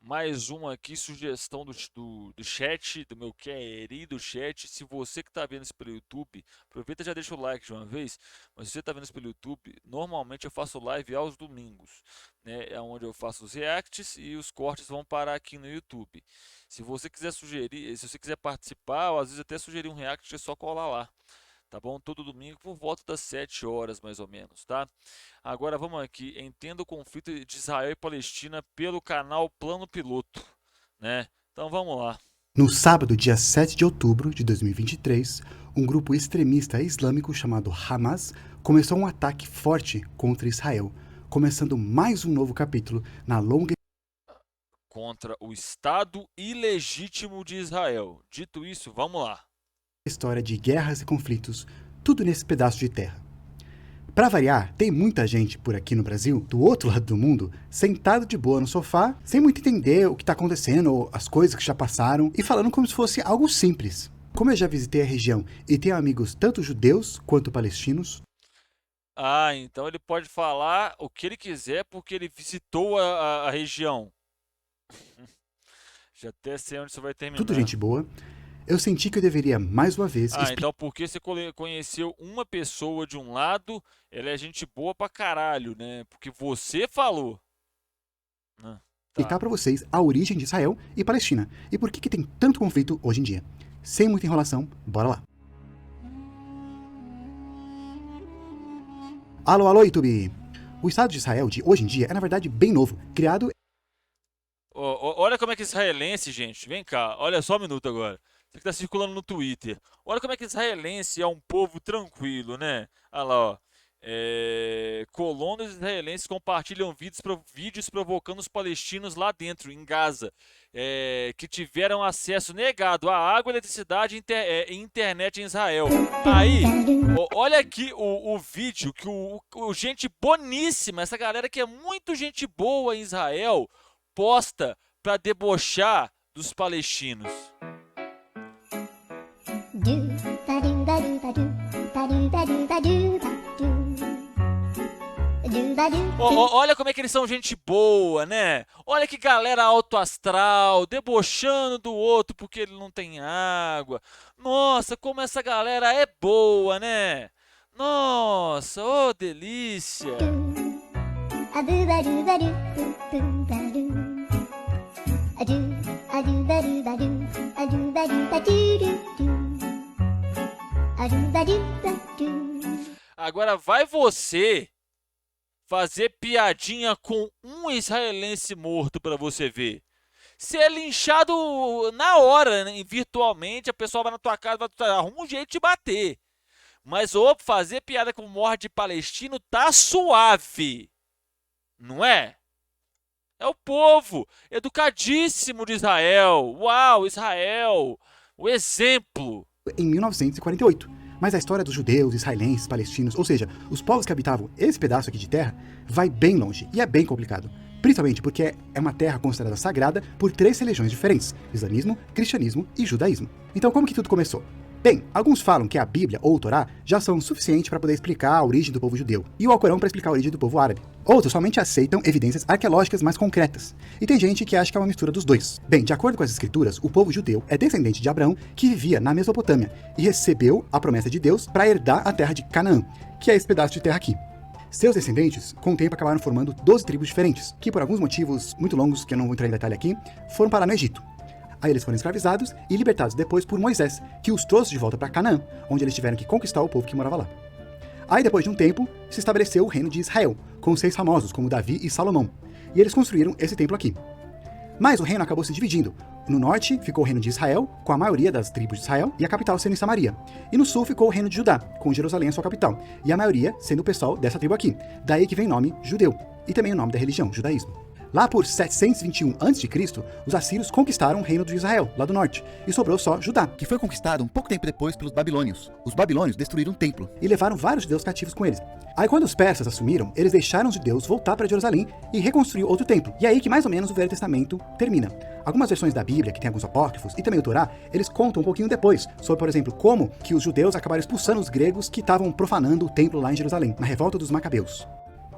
Mais uma aqui, sugestão do chat, do meu querido chat. Se você que está vendo isso pelo YouTube, aproveita e já deixa o like de uma vez. Mas se você está vendo isso pelo YouTube, normalmente eu faço live aos domingos, né? É onde eu faço os reacts e os cortes vão parar aqui no YouTube. Se você quiser sugerir, se você quiser participar, ou às vezes até sugerir um react, é só colar lá, tá bom? Todo domingo por volta das 7 horas mais ou menos, tá? Agora vamos aqui, entenda o conflito de Israel e Palestina pelo canal Plano Piloto, né? Então vamos lá. No sábado, dia 7 de outubro de 2023, um grupo extremista islâmico chamado Hamas começou um ataque forte contra Israel, começando mais um novo capítulo na longa Contra o Estado ilegítimo de Israel. Dito isso, vamos lá. história de guerras e conflitos, tudo nesse pedaço de terra. Para variar, tem muita gente por aqui no Brasil, do outro lado do mundo, sentado de boa no sofá, sem muito entender o que está acontecendo, as coisas que já passaram, e falando como se fosse algo simples. Como eu já visitei a região e tenho amigos tanto judeus quanto palestinos, Ah, então ele pode falar o que ele quiser porque ele visitou a região. Já até sei onde isso vai tudo terminar. gente boa, eu senti que eu deveria mais uma vez Ah, explicar então porque você conheceu uma pessoa de um lado, ela é gente boa pra caralho, né? Porque você falou. Ah, tá. para vocês a origem de Israel e Palestina e por que tem tanto conflito hoje em dia. Sem muita enrolação, bora lá. Alô, alô, YouTube! O Estado de Israel de hoje em dia é, na verdade, bem novo, criado Olha como é que israelense, gente, vem cá, olha só um minuto agora. Isso aqui tá circulando no Twitter. Olha como é que israelense é um povo tranquilo, né? Olha lá, ó. Colonos israelenses compartilham vídeos provocando os palestinos lá dentro, em Gaza, que tiveram acesso negado à água, eletricidade e internet em Israel. Aí, olha aqui o vídeo que gente boníssima, essa galera que é muito gente boa em Israel, posta para debochar dos palestinos. Olha como é que eles são gente boa, né? Olha que galera alto astral, debochando do outro porque ele não tem água. Nossa, como essa galera é boa, né? Nossa, oh delícia. Agora vai você fazer piadinha com um israelense morto para você ver. Você é linchado na hora, né? Virtualmente, a pessoa vai na tua casa, arruma um jeito de bater. Mas fazer piada com morte de palestino tá suave, não é? É o povo educadíssimo de Israel. Uau, Israel, o exemplo. em 1948. Mas a história dos judeus, israelenses, palestinos, ou seja, os povos que habitavam esse pedaço aqui de terra, vai bem longe e é bem complicado. Principalmente porque é uma terra considerada sagrada por 3 religiões diferentes: islamismo, cristianismo e judaísmo. Então como que tudo começou? Bem, alguns falam que a Bíblia ou o Torá já são suficientes para poder explicar a origem do povo judeu, e o Alcorão para explicar a origem do povo árabe. Outros somente aceitam evidências arqueológicas mais concretas, e tem gente que acha que é uma mistura dos dois. Bem, de acordo com as escrituras, o povo judeu é descendente de Abraão, que vivia na Mesopotâmia, e recebeu a promessa de Deus para herdar a terra de Canaã, que é esse pedaço de terra aqui. Seus descendentes, com o tempo, acabaram formando 12 tribos diferentes, que por alguns motivos muito longos, que eu não vou entrar em detalhe aqui, foram parar no Egito. Aí eles foram escravizados e libertados depois por Moisés, que os trouxe de volta para Canaã, onde eles tiveram que conquistar o povo que morava lá. Aí depois de um tempo, se estabeleceu o reino de Israel, com 6 famosos, como Davi e Salomão. E eles construíram esse templo aqui. Mas o reino acabou se dividindo. No norte ficou o reino de Israel, com a maioria das tribos de Israel, e a capital sendo em Samaria. E no sul ficou o reino de Judá, com Jerusalém a sua capital, e a maioria sendo o pessoal dessa tribo aqui. Daí que vem o nome judeu, e também o nome da religião, judaísmo. Lá por 721 a.C., os assírios conquistaram o reino de Israel, lá do norte, e sobrou só Judá, que foi conquistado um pouco tempo depois pelos babilônios. Os babilônios destruíram o templo e levaram vários judeus cativos com eles. Aí quando os persas assumiram, eles deixaram os judeus voltar para Jerusalém e reconstruir outro templo. E é aí que mais ou menos o Velho Testamento termina. Algumas versões da Bíblia, que tem alguns apócrifos, e também o Torá, eles contam um pouquinho depois, sobre, por exemplo, como que os judeus acabaram expulsando os gregos que estavam profanando o templo lá em Jerusalém, na revolta dos Macabeus.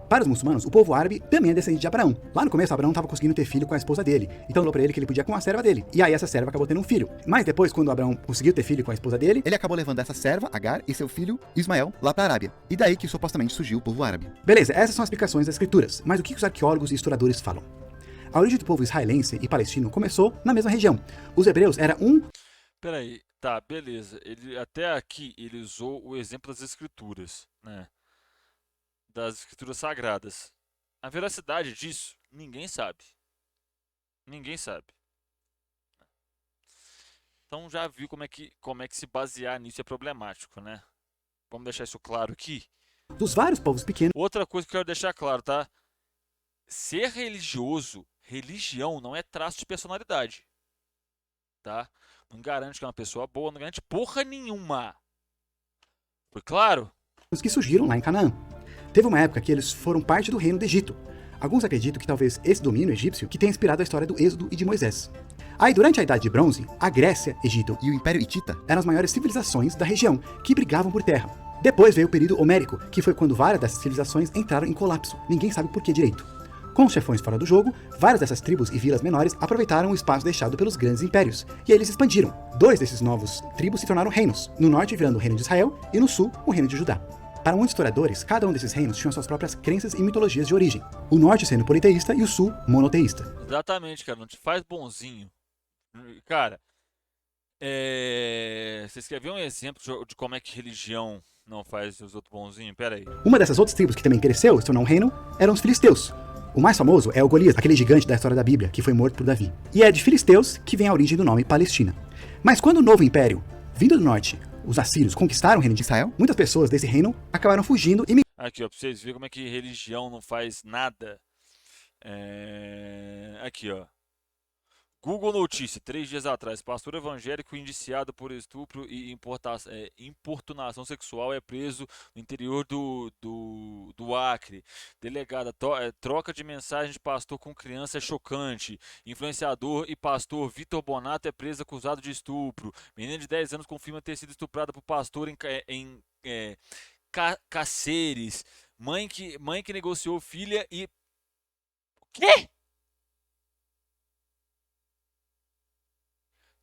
Para os muçulmanos, o povo árabe também é descendente de Abraão. Lá no começo, Abraão estava conseguindo ter filho com a esposa dele. Então falou para ele que ele podia com a serva dele. E aí essa serva acabou tendo um filho. Mas depois, quando Abraão conseguiu ter filho com a esposa dele, Ele acabou levando essa serva, Agar, e seu filho, Ismael, lá para a Arábia. E daí que supostamente surgiu o povo árabe. beleza, essas são as explicações das escrituras. Mas o que os arqueólogos e historiadores falam? A origem do povo israelense e palestino começou na mesma região. Os hebreus eram Peraí, tá, beleza. Ele, até aqui ele usou o exemplo das escrituras, né? Das escrituras sagradas. A veracidade disso, ninguém sabe. Ninguém sabe. Então já viu como é que se basear nisso é problemático, né? Vamos deixar isso claro aqui. dos vários povos pequenos Outra coisa que eu quero deixar claro, tá? Ser religioso, religião não é traço de personalidade, tá? Não garante que é uma pessoa boa, não garante porra nenhuma. Foi claro? que surgiram lá em Canaã. Teve uma época que eles foram parte do reino do Egito. Alguns acreditam que talvez esse domínio egípcio que tenha inspirado a história do Êxodo e de Moisés. Aí, durante a Idade de Bronze, a Grécia, Egito E o Império Hitita eram as maiores civilizações da região, que brigavam por terra. Depois veio o período homérico, que foi quando várias dessas civilizações entraram em colapso. Ninguém sabe por que direito. Com os chefões fora do jogo, várias dessas tribos e vilas menores aproveitaram o espaço deixado pelos grandes impérios, e aí eles expandiram. Dois desses novos tribos se tornaram reinos, no norte virando o reino de Israel e no sul o reino de Judá. Para muitos historiadores, cada um desses reinos tinha suas próprias crenças e mitologias de origem, o norte sendo politeísta e o sul monoteísta. Exatamente, cara. Não te faz bonzinho. Cara, vocês querem ver um exemplo de como é que religião não faz os outros bonzinhos? Pera aí. Uma dessas outras tribos que também cresceu, se tornou um reino, eram os filisteus. O mais famoso é o Golias, aquele gigante da história da Bíblia, que foi morto por Davi. E é de filisteus que vem a origem do nome Palestina. Mas quando o novo império, vindo do norte, os assírios conquistaram o reino de Israel, muitas pessoas desse reino acabaram fugindo e Aqui, ó, pra vocês verem como é que religião não faz nada. Aqui, ó. Google Notícia, 3 dias atrás, pastor evangélico indiciado por estupro e importunação sexual é preso no interior do Acre. Delegada, troca de mensagem de pastor com criança é chocante. Influenciador e pastor Vitor Bonato é preso acusado de estupro. Menina de 10 anos confirma ter sido estuprada por pastor em Cáceres. Mãe que negociou filha e... O quê?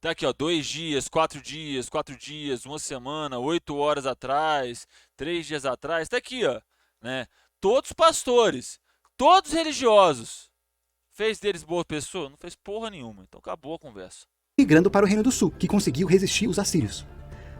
Tá aqui, ó, 2 dias, 4 dias, uma semana, 8 horas atrás, 3 dias atrás, tá aqui, ó, né? Todos pastores, todos religiosos. Fez deles boa pessoa? Não fez porra nenhuma. Então acabou a conversa. migrando para o reino do sul, que conseguiu resistir os assírios.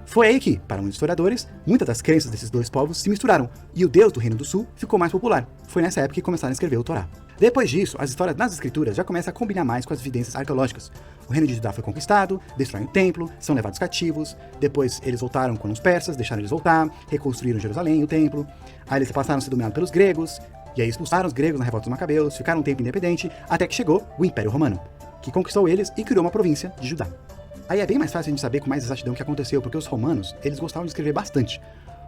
Foi aí que, para muitos historiadores, muitas das crenças desses dois povos se misturaram, e o Deus do Reino do Sul ficou mais popular. Foi nessa época que começaram a escrever o Torá. Depois disso, as histórias nas escrituras já começam a combinar mais com as evidências arqueológicas. O reino de Judá foi conquistado, destroem o templo, são levados cativos, depois eles voltaram com os persas, deixaram eles voltar, reconstruíram Jerusalém, o templo, aí eles passaram a ser dominados pelos gregos, e aí expulsaram os gregos na revolta dos Macabeus, ficaram um tempo independente, até que chegou o Império Romano, que conquistou eles e criou uma província de Judá. Aí é bem mais fácil a gente saber com mais exatidão o que aconteceu, porque os romanos, eles gostavam de escrever bastante.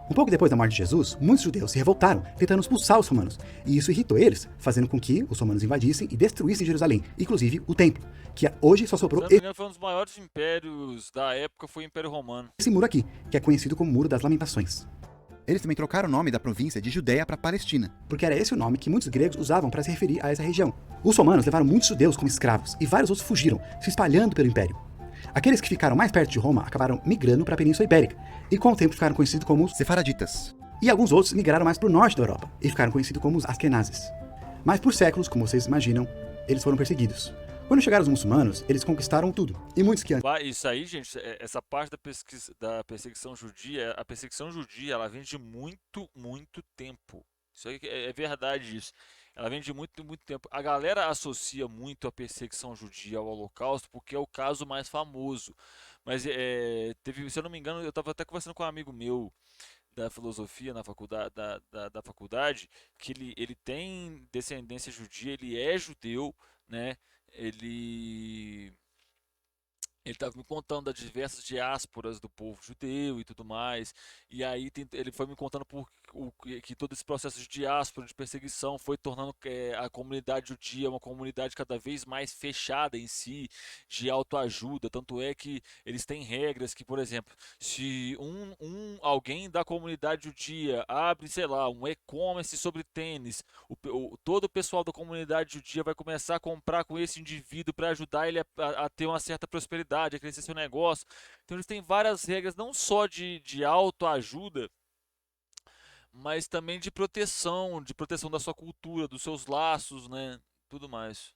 Um pouco depois da morte de Jesus, muitos judeus se revoltaram, tentando expulsar os romanos, e isso irritou eles, fazendo com que os romanos invadissem e destruíssem Jerusalém, inclusive o templo, que hoje só Se sobrou não me engano, foi um dos maiores impérios da época, foi o Império Romano. esse muro aqui, que é conhecido como Muro das Lamentações, Eles também trocaram o nome da província de Judéia para Palestina. porque era esse o nome que muitos gregos usavam para se referir a essa região. Os romanos levaram muitos judeus como escravos, e vários outros fugiram, se espalhando pelo império. Aqueles que ficaram mais perto de Roma acabaram migrando para a Península Ibérica, e com o tempo ficaram conhecidos como os... Sefaraditas. E alguns outros migraram mais para o norte da Europa, e ficaram conhecidos como os Askenazes. Mas por séculos, como vocês imaginam, eles foram perseguidos. Quando chegaram os muçulmanos, eles conquistaram tudo, e muitos que antes Isso aí, gente, essa parte da perseguição judia, a perseguição judia, ela vem de muito, muito tempo. Isso aí é verdade isso. Ela vem de muito, muito tempo. A galera associa muito a perseguição judia ao Holocausto porque é o caso mais famoso. Mas teve, se eu não me engano, eu estava até conversando com um amigo meu da filosofia na faculdade, da faculdade, que ele tem descendência judia, ele é judeu, né? Ele estava me contando das diversas diásporas do povo judeu e tudo mais. E aí ele foi me contando que todo esse processo de diáspora, de perseguição, foi tornando a comunidade judia uma comunidade cada vez mais fechada em si, de autoajuda. Tanto é que eles têm regras que, por exemplo, se alguém da comunidade judia abre, sei lá, um e-commerce sobre tênis, todo o pessoal da comunidade judia vai começar a comprar com esse indivíduo para ajudar ele a ter uma certa prosperidade, a crescer seu negócio. Então eles têm várias regras, não só de autoajuda, mas também de proteção da sua cultura, dos seus laços, né? Tudo mais.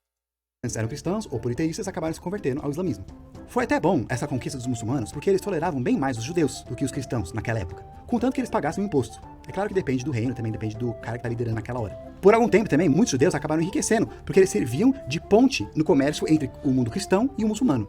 eram cristãos ou politeístas acabaram se convertendo ao islamismo. Foi até bom essa conquista dos muçulmanos porque eles toleravam bem mais os judeus do que os cristãos naquela época, contanto que eles pagassem o imposto. É claro que depende do reino, também depende do cara que está liderando naquela hora. Por algum tempo também, muitos judeus acabaram enriquecendo porque eles serviam de ponte no comércio entre o mundo cristão e o muçulmano.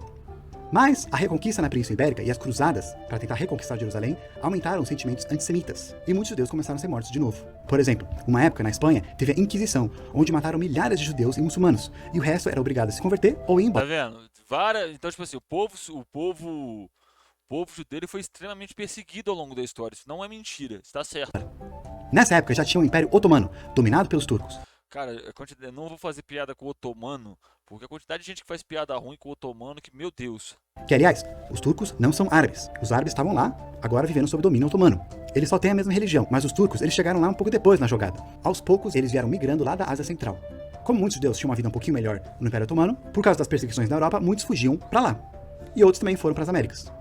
Mas a reconquista na Península Ibérica e as cruzadas para tentar reconquistar Jerusalém aumentaram os sentimentos antissemitas e muitos judeus começaram a ser mortos de novo. Por exemplo, uma época na Espanha teve a Inquisição, onde mataram milhares de judeus e muçulmanos, e o resto era obrigado a se converter ou ir Tá embora. vendo? Então, tipo assim, o povo judeu ele foi extremamente perseguido ao longo da história. Isso não é mentira, está certo. Nessa época já tinha o Império Otomano, dominado pelos turcos. Cara, eu não vou fazer piada com o otomano, porque a quantidade de gente que faz piada ruim com o otomano, que, meu Deus. Que, aliás, os turcos não são árabes. Os árabes estavam lá, agora vivendo sob domínio otomano. Eles só têm a mesma religião, mas os turcos eles chegaram lá um pouco depois na jogada. Aos poucos, eles vieram migrando lá da Ásia Central. Como muitos judeus tinham uma vida um pouquinho melhor no Império Otomano, por causa das perseguições na Europa, muitos fugiam para lá. E outros também foram para as Américas.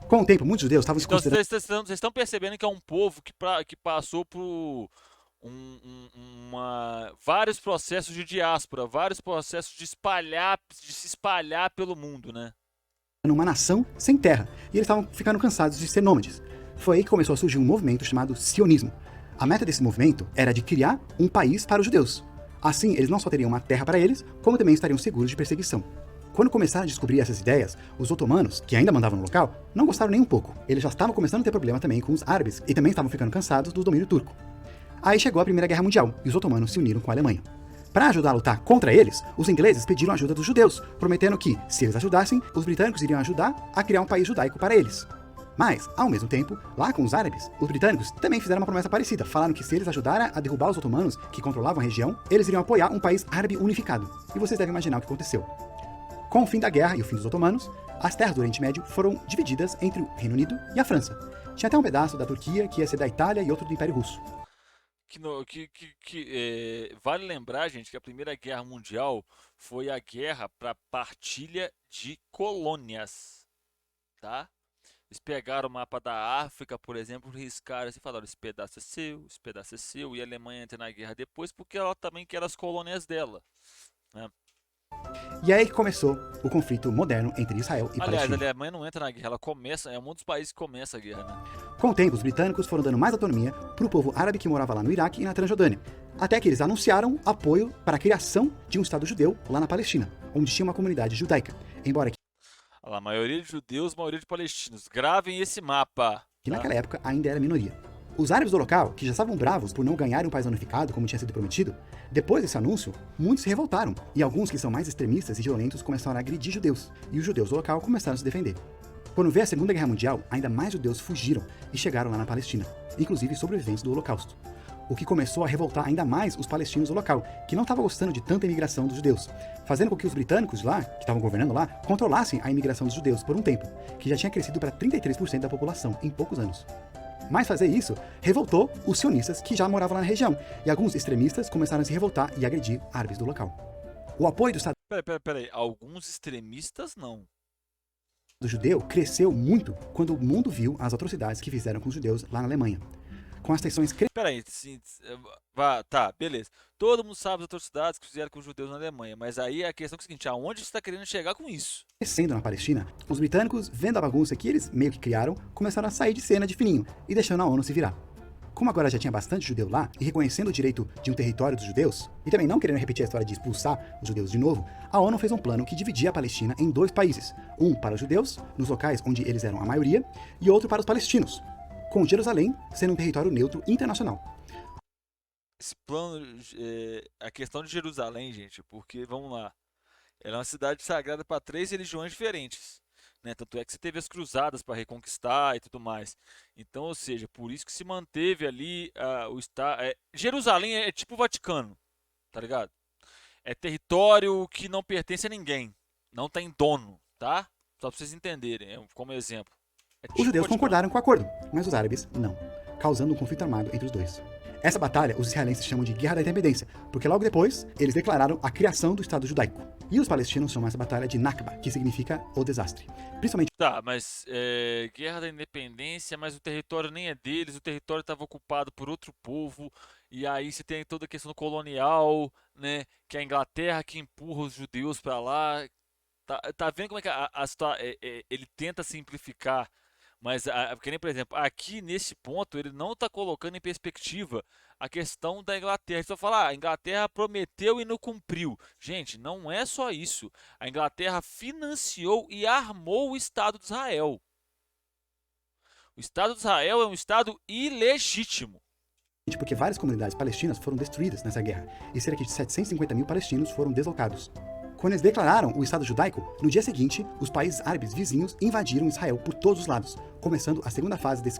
Com o tempo, muitos judeus estavam se Então considerando... vocês estão percebendo que é um povo que passou por vários processos de diáspora, vários processos de se espalhar pelo mundo, né? uma nação sem terra, e eles estavam ficando cansados de ser nômades. Foi aí que começou a surgir um movimento chamado sionismo. A meta desse movimento era de criar um país para os judeus. Assim, eles não só teriam uma terra para eles, como também estariam seguros de perseguição. Quando começaram a descobrir essas ideias, os otomanos, que ainda mandavam no local, não gostaram nem um pouco. Eles já estavam começando a ter problema também com os árabes, e também estavam ficando cansados do domínio turco. Aí chegou a Primeira Guerra Mundial, e os otomanos se uniram com a Alemanha. Para ajudar a lutar contra eles, os ingleses pediram ajuda dos judeus, prometendo que, se eles ajudassem, os britânicos iriam ajudar a criar um país judaico para eles. Mas, ao mesmo tempo, lá com os árabes, os britânicos também fizeram uma promessa parecida, falaram que se eles ajudarem a derrubar os otomanos, que controlavam a região, eles iriam apoiar um país árabe unificado. E vocês devem imaginar o que aconteceu. Com o fim da guerra e o fim dos otomanos, as terras do Oriente Médio foram divididas entre o Reino Unido e a França. Tinha até um pedaço da Turquia que ia ser da Itália e outro do Império Russo. Vale lembrar, gente, que a Primeira Guerra Mundial foi a guerra para partilha de colônias, tá? Eles pegaram o mapa da África, por exemplo, riscaram assim, falaram, esse pedaço é seu, e a Alemanha entra na guerra depois porque ela também quer as colônias dela, né? E é aí que começou o conflito moderno entre Israel e Aliás, a Palestina. Alemanha não entra na guerra, ela começa, é um dos países que começa a guerra, né? Com o tempo, os britânicos foram dando mais autonomia para o povo árabe que morava lá no Iraque e na Transjordânia, até que eles anunciaram apoio para a criação de um Estado judeu lá na Palestina, onde tinha uma comunidade judaica, embora Olha lá, maioria de judeus, maioria de palestinos. Gravem esse mapa, que tá? naquela época ainda era minoria. Os árabes do local, que já estavam bravos por não ganharem um país unificado como tinha sido prometido, depois desse anúncio, muitos se revoltaram, e alguns que são mais extremistas e violentos começaram a agredir judeus, e os judeus do local começaram a se defender. Quando veio a Segunda Guerra Mundial, ainda mais judeus fugiram e chegaram lá na Palestina, inclusive sobreviventes do Holocausto. O que começou a revoltar ainda mais os palestinos do local, que não estavam gostando de tanta imigração dos judeus, fazendo com que os britânicos lá, que estavam governando lá, controlassem a imigração dos judeus por um tempo, que já tinha crescido para 33% da população em poucos anos. Mas fazer isso revoltou os sionistas que já moravam lá na região, e alguns extremistas começaram a se revoltar e agredir árabes do local. O apoio do Estado Peraí, alguns extremistas não. judeu cresceu muito quando o mundo viu as atrocidades que fizeram com os judeus lá na Alemanha. Com as tensões Peraí, tá, beleza. Todo mundo sabe as atrocidades que fizeram com os judeus na Alemanha, mas aí a questão é o seguinte, aonde você está querendo chegar com isso? crescendo na Palestina, os britânicos, vendo a bagunça que eles meio que criaram, começaram a sair de cena de fininho e deixando a ONU se virar. Como agora já tinha bastante judeu lá, e reconhecendo o direito de um território dos judeus, e também não querendo repetir a história de expulsar os judeus de novo, a ONU fez um plano que dividia a Palestina em dois países, um para os judeus, nos locais onde eles eram a maioria, e outro para os palestinos, com Jerusalém sendo um território neutro internacional. Esse plano, a questão de Jerusalém, gente, porque, vamos lá, ela é uma cidade sagrada para 3 religiões diferentes, né? Tanto é que você teve as cruzadas para reconquistar e tudo mais. Então, ou seja, por isso que se manteve ali o Estado. Jerusalém é tipo o Vaticano, tá ligado? É território que não pertence a ninguém, não tem dono, tá? Só para vocês entenderem, como exemplo. É Os tipo o judeus Vaticano. concordaram com o acordo, mas os árabes não, causando um conflito armado entre os dois. Essa batalha os israelenses chamam de Guerra da Independência, porque logo depois eles declararam a criação do Estado judaico. E os palestinos chamam essa batalha de Nakba, que significa o desastre. Principalmente Tá, mas Guerra da Independência, mas o território nem é deles, o território estava ocupado por outro povo, e aí você tem toda a questão colonial, né? Que é a Inglaterra que empurra os judeus para lá. Tá vendo como é que ele tenta simplificar, mas porque nem, por exemplo, aqui nesse ponto ele não está colocando em perspectiva a questão da Inglaterra. Ele só fala, a Inglaterra prometeu e não cumpriu. Gente, não é só isso. A Inglaterra financiou e armou o Estado de Israel. O Estado de Israel é um Estado ilegítimo. porque várias comunidades palestinas foram destruídas nessa guerra, e cerca de 750 mil palestinos foram deslocados. Quando eles declararam o Estado judaico, no dia seguinte, os países árabes vizinhos invadiram Israel por todos os lados, começando a segunda fase desse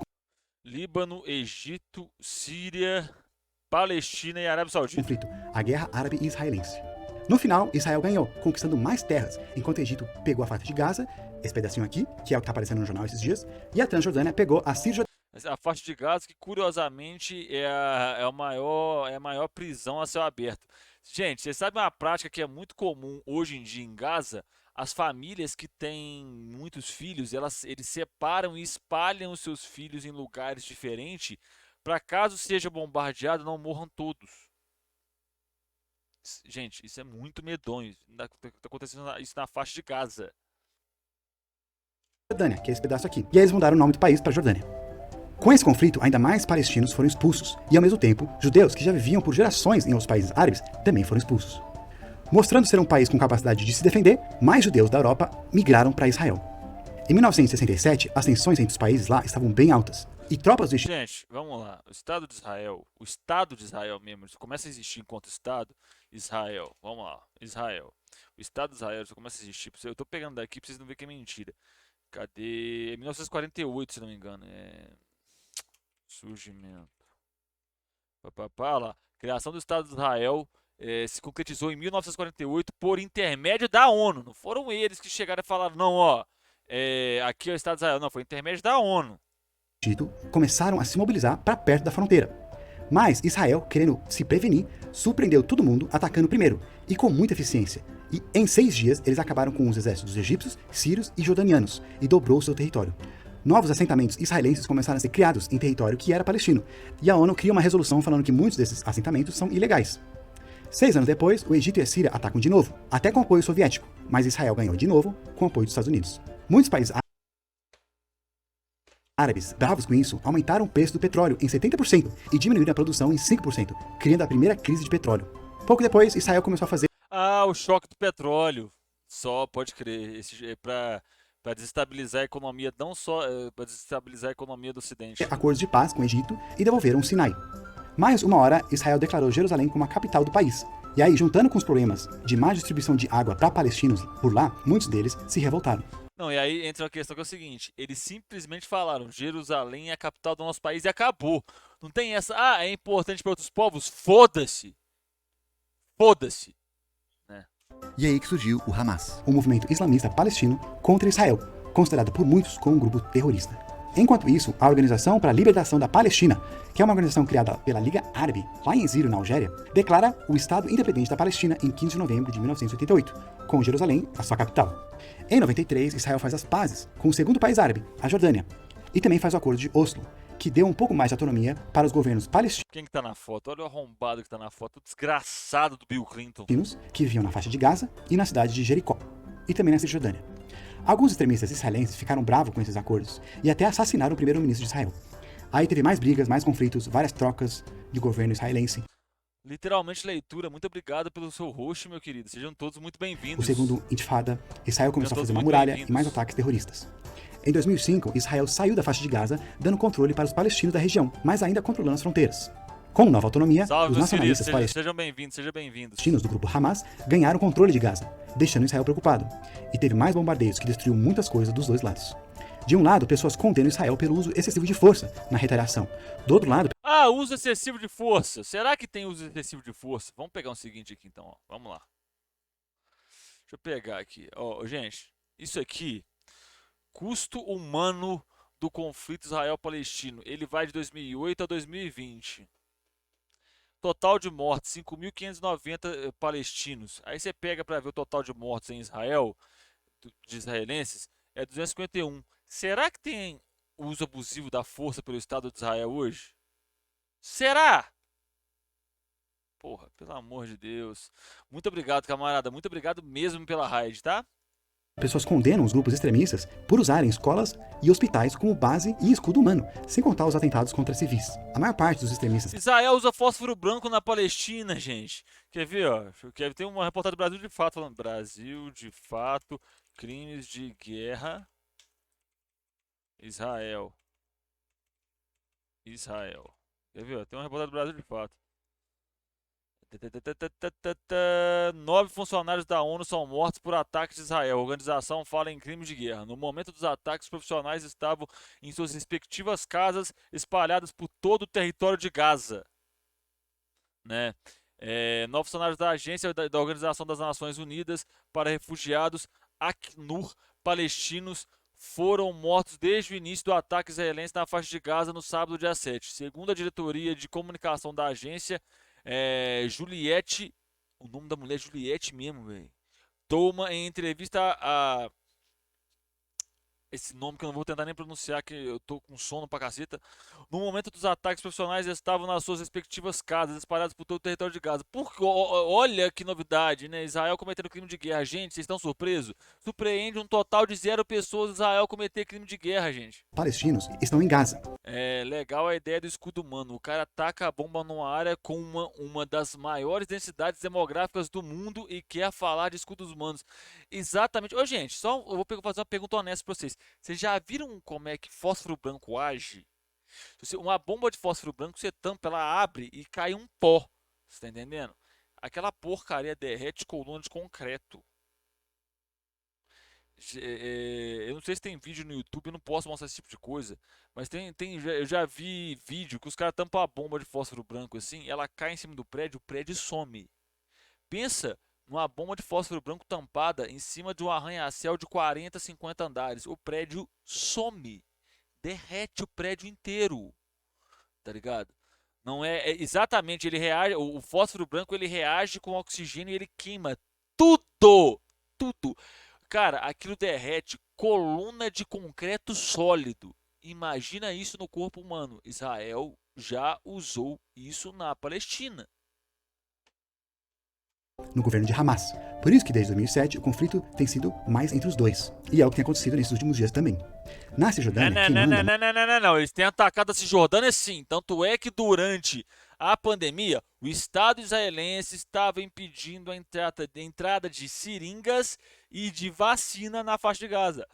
Líbano, Egito, Síria, Palestina e Arábia Saudita. conflito, a Guerra Árabe-Israelense. No final, Israel ganhou, conquistando mais terras, enquanto o Egito pegou a faixa de Gaza, esse pedacinho aqui, que é o que está aparecendo no jornal esses dias, e a Transjordânia pegou a Cisjordânia. A faixa de Gaza, que curiosamente é a maior prisão a céu aberto. Gente, você sabe uma prática que é muito comum hoje em dia em Gaza? As famílias que têm muitos filhos, eles separam e espalham os seus filhos em lugares diferentes, para caso seja bombardeado, não morram todos. Gente, isso é muito medonho. Está acontecendo isso na faixa de Gaza. Que é esse pedaço aqui. E aí eles mudaram o nome do país para Jordânia. Com esse conflito, ainda mais palestinos foram expulsos, e ao mesmo tempo, judeus que já viviam por gerações em outros países árabes também foram expulsos. Mostrando ser um país com capacidade de se defender, mais judeus da Europa migraram para Israel. Em 1967, as tensões entre os países lá estavam bem altas, e tropas do Gente, vamos lá. O Estado de Israel mesmo, isso começa a existir enquanto Estado, Israel. Vamos lá, Israel. O Estado de Israel só começa a existir. Eu tô pegando daqui pra vocês não verem que é mentira. Cadê? É 1948, se não me engano. Surgimento. Papapá, lá. Criação do Estado de Israel se concretizou em 1948 por intermédio da ONU. Não foram eles que chegaram e falaram, não, ó, aqui é o Estado de Israel. Não, foi intermédio da ONU. Egito começaram a se mobilizar para perto da fronteira. Mas Israel, querendo se prevenir, surpreendeu todo mundo atacando primeiro, e com muita eficiência. E em 6 dias eles acabaram com os exércitos egípcios, sírios e jordanianos, e dobrou seu território. Novos assentamentos israelenses começaram a ser criados em território que era palestino, e a ONU cria uma resolução falando que muitos desses assentamentos são ilegais. 6 anos depois, o Egito e a Síria atacam de novo, até com apoio soviético, mas Israel ganhou de novo com apoio dos Estados Unidos. Muitos países árabes, bravos com isso, aumentaram o preço do petróleo em 70% e diminuíram a produção em 5%, criando a primeira crise de petróleo. Pouco depois, Israel começou a fazer o choque do petróleo. Só pode crer. Para desestabilizar a economia, não só para desestabilizar a economia do Ocidente. acordos de paz com o Egito e devolveram o Sinai. Mas uma hora, Israel declarou Jerusalém como a capital do país. E aí, juntando com os problemas de má distribuição de água para palestinos por lá, muitos deles se revoltaram. Não, e aí entra uma questão que é o seguinte: eles simplesmente falaram, Jerusalém é a capital do nosso país e acabou. Não tem essa, é importante para outros povos? Foda-se. Foda-se. E aí que surgiu o Hamas. Um movimento islamista palestino contra Israel, considerado por muitos como um grupo terrorista. Enquanto isso, a Organização para a Libertação da Palestina, que é uma organização criada pela Liga Árabe, lá em Exílio, na Algéria, declara o Estado Independente da Palestina em 15 de novembro de 1988, com Jerusalém, a sua capital. Em 93, Israel faz as pazes com o segundo país árabe, a Jordânia, e também faz o Acordo de Oslo, que deu um pouco mais de autonomia para os governos palestinos Quem que tá na foto? Olha o arrombado que tá na foto, o desgraçado do Bill Clinton. que viviam na faixa de Gaza e na cidade de Jericó, e também na Cisjordânia. Alguns extremistas israelenses ficaram bravos com esses acordos e até assassinaram o primeiro-ministro de Israel. Aí teve mais brigas, mais conflitos, várias trocas de governo israelense. Literalmente leitura, muito obrigado pelo seu host, meu querido. Sejam todos muito O bem-vindos. segundo Intifada, Israel começou a fazer uma muito muralha bem-vindos. e mais ataques terroristas. Em 2005, Israel saiu da faixa de Gaza, dando controle para os palestinos da região, mas ainda controlando as fronteiras. Com nova autonomia, Salve, os meus queridos. nacionalistas Sejam bem-vindos, sejam bem-vindos. palestinos do grupo Hamas ganharam o controle de Gaza, deixando Israel preocupado. E teve mais bombardeios que destruiu muitas coisas dos dois lados. De um lado, pessoas condenam Israel pelo uso excessivo de força na retaliação. Do outro lado, Ah, uso excessivo de força. Será que tem uso excessivo de força? Vamos pegar o seguinte aqui então, ó. Vamos lá. Deixa eu pegar aqui. Ó, gente, isso aqui, custo humano do conflito Israel-Palestino. Ele vai de 2008 a 2020. Total de mortes, 5.590 palestinos. Aí você pega para ver o total de mortes em Israel, de israelenses, é 251. Será que tem uso abusivo da força pelo Estado de Israel hoje? Será? Porra, pelo amor de Deus. Muito obrigado, camarada. Muito obrigado mesmo pela raid, tá? pessoas condenam os grupos extremistas por usarem escolas e hospitais como base e escudo humano, sem contar os atentados contra civis. A maior parte dos extremistas Israel usa fósforo branco na Palestina, gente. Quer ver, ó? Tem uma reportagem do Brasil de Fato falando Brasil de Fato, crimes de guerra, Israel. Israel. Quer ver, ó? Tem uma reportagem do Brasil de Fato. 9 funcionários da ONU são mortos por ataques de Israel. A organização fala em crimes de guerra. No momento dos ataques, os profissionais estavam em suas respectivas casas, espalhadas por todo o território de Gaza. Né? 9 funcionários da Agência da Organização das Nações Unidas para Refugiados, Acnur, palestinos, foram mortos desde o início do ataque israelense na faixa de Gaza no sábado, dia 7. Segundo a diretoria de comunicação da agência, Juliette, o nome da mulher é Juliette mesmo, velho. Toma em entrevista a esse nome que eu não vou tentar nem pronunciar, que eu tô com sono pra caceta. No momento dos ataques, profissionais estavam nas suas respectivas casas, espalhados por todo o território de Gaza. Olha que novidade, né? Israel cometendo crime de guerra. Gente, vocês estão surpresos? Surpreende um total de 0 pessoas Israel cometer crime de guerra, gente. palestinos estão em Gaza. É legal a ideia do escudo humano. O cara taca a bomba numa área com uma das maiores densidades demográficas do mundo e quer falar de escudos humanos. Exatamente. Ô, gente, só eu vou fazer uma pergunta honesta pra vocês. Vocês já viram como é que fósforo branco age? Uma bomba de fósforo branco, você tampa, ela abre e cai um pó. Você tá entendendo? Aquela porcaria derrete coluna de concreto. Eu não sei se tem vídeo no YouTube, eu não posso mostrar esse tipo de coisa. Mas eu já vi vídeo que os caras tampam a bomba de fósforo branco assim, ela cai em cima do prédio, o prédio some. Pensa numa bomba de fósforo branco tampada em cima de um arranha-céu de 40, 50 andares. O prédio some. Derrete o prédio inteiro. Tá ligado? Não exatamente, ele reage, o fósforo branco ele reage com oxigênio e ele queima tudo. Tudo. Cara, aquilo derrete coluna de concreto sólido. Imagina isso no corpo humano. Israel já usou isso na Palestina. No governo de Hamas. Por isso que desde 2007 o conflito tem sido mais entre os dois. E é o que tem acontecido nesses últimos dias também. Na Cisjordânia, quem manda... Não. Eles têm atacado a Cisjordânia sim. Tanto é que durante a pandemia, o Estado israelense estava impedindo a entrada de seringas e de vacina na faixa de Gaza.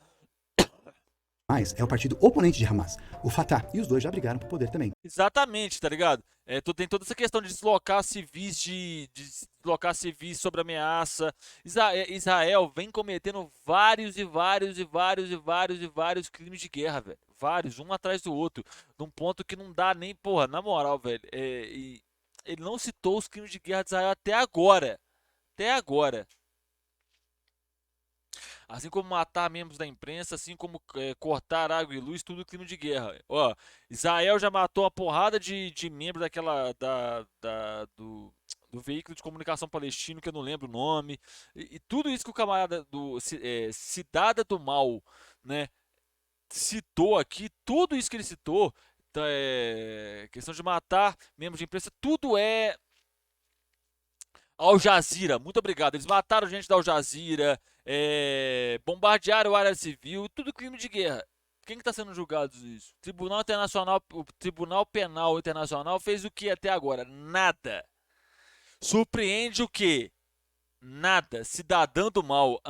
Mas é o partido oponente de Hamas, o Fatah, e os dois já brigaram por poder também. Exatamente, tá ligado? Tem toda essa questão de deslocar civis, de deslocar civis sob ameaça. Israel vem cometendo vários crimes de guerra, velho. Vários, um atrás do outro. Num ponto que não dá nem, porra, na moral, velho. Ele não citou os crimes de guerra de Israel até agora. Até agora. Assim como matar membros da imprensa, assim como cortar água e luz, tudo crime de guerra. Ó, Israel já matou uma porrada de membros do veículo de comunicação palestino, que eu não lembro o nome. E tudo isso que o camarada do Cidada do Mal, né, citou aqui, tudo isso que ele citou, questão de matar membros de imprensa, tudo é Al Jazeera, muito obrigado. Eles mataram gente da Al Jazeera, bombardearam a área civil, tudo crime de guerra. Quem que está sendo julgado isso? O Tribunal Penal Internacional fez o que até agora? Nada. Surpreende o quê? Nada. Cidadão do mal.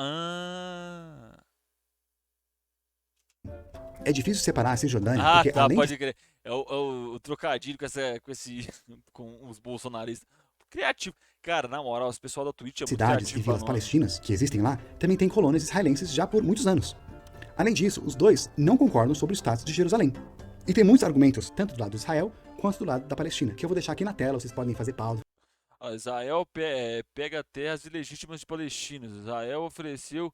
É difícil separar a Cisjordânia, porque Tá, além pode crer. o trocadilho com esse com os bolsonaristas. Criativo. Cara, na moral, os pessoal da Twitch é muito cidades e criativo pra vilas nome. palestinas que existem lá também têm colônias israelenses já por muitos anos. Além disso, os dois não concordam sobre o status de Jerusalém. E tem muitos argumentos, tanto do lado de Israel quanto do lado da Palestina, que eu vou deixar aqui na tela, vocês podem fazer pausa. Israel pega terras ilegítimas de palestinos. Israel ofereceu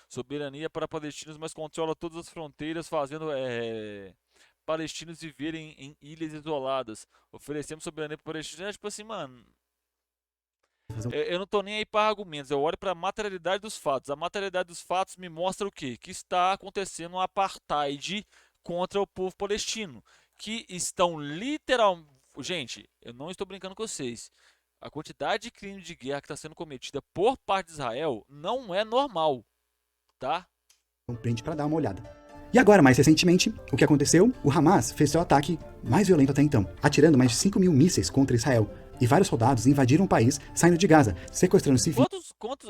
soberania para palestinos, mas controla todas as fronteiras, fazendo palestinos viverem em ilhas isoladas. Oferecemos soberania para palestinos. É tipo assim, mano. Eu não tô nem aí para argumentos, eu olho para a materialidade dos fatos. A materialidade dos fatos me mostra o quê? Que está acontecendo um apartheid contra o povo palestino. Que estão literalmente. Gente, eu não estou brincando com vocês. A quantidade de crime de guerra que está sendo cometida por parte de Israel não é normal, tá? Um print para dar uma olhada. E agora, mais recentemente, o que aconteceu? O Hamas fez seu ataque mais violento até então, atirando mais de 5.000 mísseis contra Israel. E vários soldados invadiram o país, saindo de Gaza, sequestrando civis.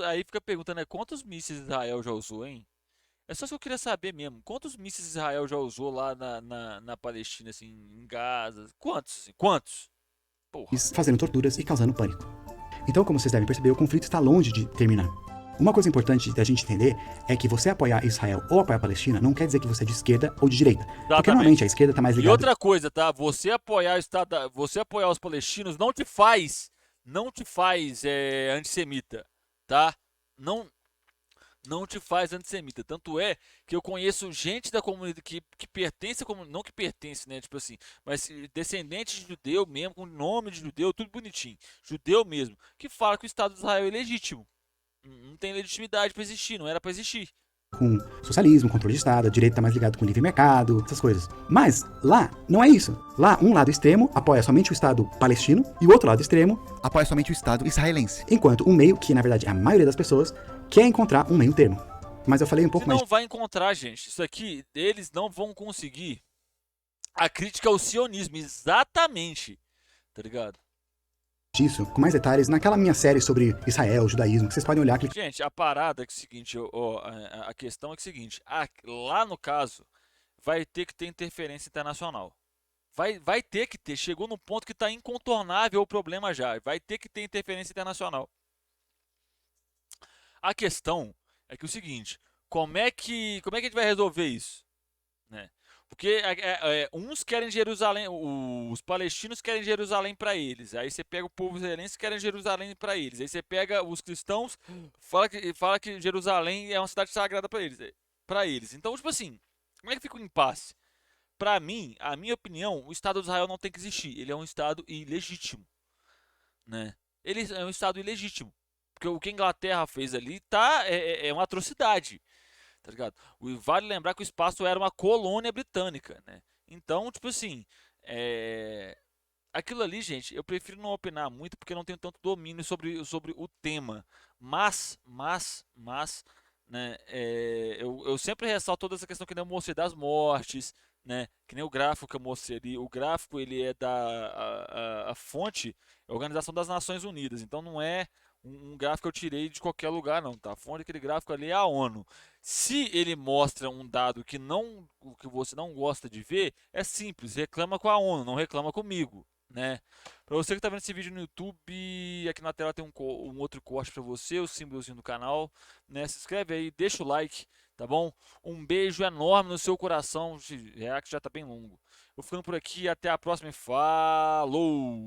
Aí fica perguntando, né? Quantos mísseis Israel já usou, hein? É só isso que eu queria saber mesmo. Quantos mísseis Israel já usou lá na Palestina, assim, em Gaza? Quantos? Assim? Quantos? Porra. Fazendo torturas e causando pânico. Então, como vocês devem perceber, o conflito está longe de terminar. Uma coisa importante da gente entender é que você apoiar Israel ou apoiar a Palestina não quer dizer que você é de esquerda ou de direita. Porque normalmente a esquerda está mais E ligada... outra coisa, tá? Você apoiar os palestinos não te faz antissemita, tá? Não te faz antissemita. Tanto é que eu conheço gente da comunidade que pertence a comunidade, não que pertence, né? Tipo assim, mas descendente de judeu mesmo, com nome de judeu, tudo bonitinho. Judeu mesmo, que fala que o Estado de Israel é legítimo. Não tem legitimidade pra existir, não era pra existir. Com socialismo, controle de Estado, a direita está mais ligado com livre mercado, essas coisas. Mas lá não é isso. Lá um lado extremo apoia somente o Estado palestino e o outro lado extremo Apoia somente o Estado israelense. enquanto o meio, que na verdade é a maioria das pessoas, quer encontrar um meio termo. Mas eu falei um pouco mais... Não vai encontrar, gente. Isso aqui, eles não vão conseguir. A crítica ao sionismo, exatamente. Tá ligado? disso, com mais detalhes, naquela minha série sobre Israel, judaísmo, que vocês podem olhar, clicar. Gente, a parada é que é o seguinte, a questão é que é o seguinte, lá no caso, vai ter que ter interferência internacional. Vai ter que ter, chegou no ponto que está incontornável o problema já, vai ter que ter interferência internacional. A questão é que é o seguinte, como é que a gente vai resolver isso? Né? Porque uns querem Jerusalém, os palestinos querem Jerusalém para eles. Aí você pega o povo israelense querem Jerusalém para eles. Aí você pega os cristãos, fala que Jerusalém é uma cidade sagrada para eles, Então, tipo assim, como é que fica o impasse? Para mim, a minha opinião, o Estado de Israel não tem que existir. Ele é um Estado ilegítimo, né? Ele é um Estado ilegítimo. Porque o que a Inglaterra fez ali é uma atrocidade, tá ligado? Vale lembrar que o espaço era uma colônia britânica, né? Então, tipo assim, aquilo ali, gente, eu prefiro não opinar muito porque eu não tenho tanto domínio sobre o tema. Mas, né, eu sempre ressalto toda essa questão que eu mostrei das mortes, né? Que nem o gráfico que eu mostrei ali. O gráfico, ele é a fonte é a Organização das Nações Unidas. Então não é um gráfico que eu tirei de qualquer lugar, não, tá? A fonte daquele gráfico ali é a ONU. Se ele mostra um dado que você não gosta de ver, é simples, reclama com a ONU, não reclama comigo, né? Para você que está vendo esse vídeo no YouTube, aqui na tela tem um outro corte para você, o símbolozinho do canal, né? Se inscreve aí, deixa o like, tá bom? Um beijo enorme no seu coração, o react já tá bem longo. Vou ficando por aqui, até a próxima e falou!